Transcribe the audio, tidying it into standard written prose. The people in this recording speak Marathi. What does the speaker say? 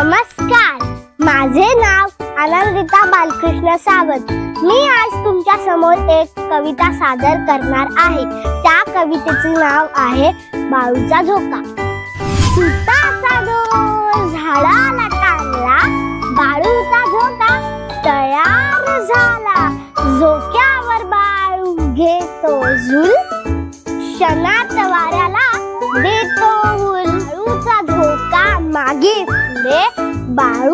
नमस्कार, माझे नाव आनंदिता बालकृष्ण सावंत। मी आज तुमच्या समोर एक कविता सादर करणार आहे। त्या कवितेचे नाव आहे बाळूचा झोका। सुताचा दोर झाडाला टांगला, बाळूचा झोका तयार झाला। झोक्यावर बाळू घेतो झुल, क्षणात वाऱ्याला देतो उल। बाळूचा झोका मागे पुढे, बाळू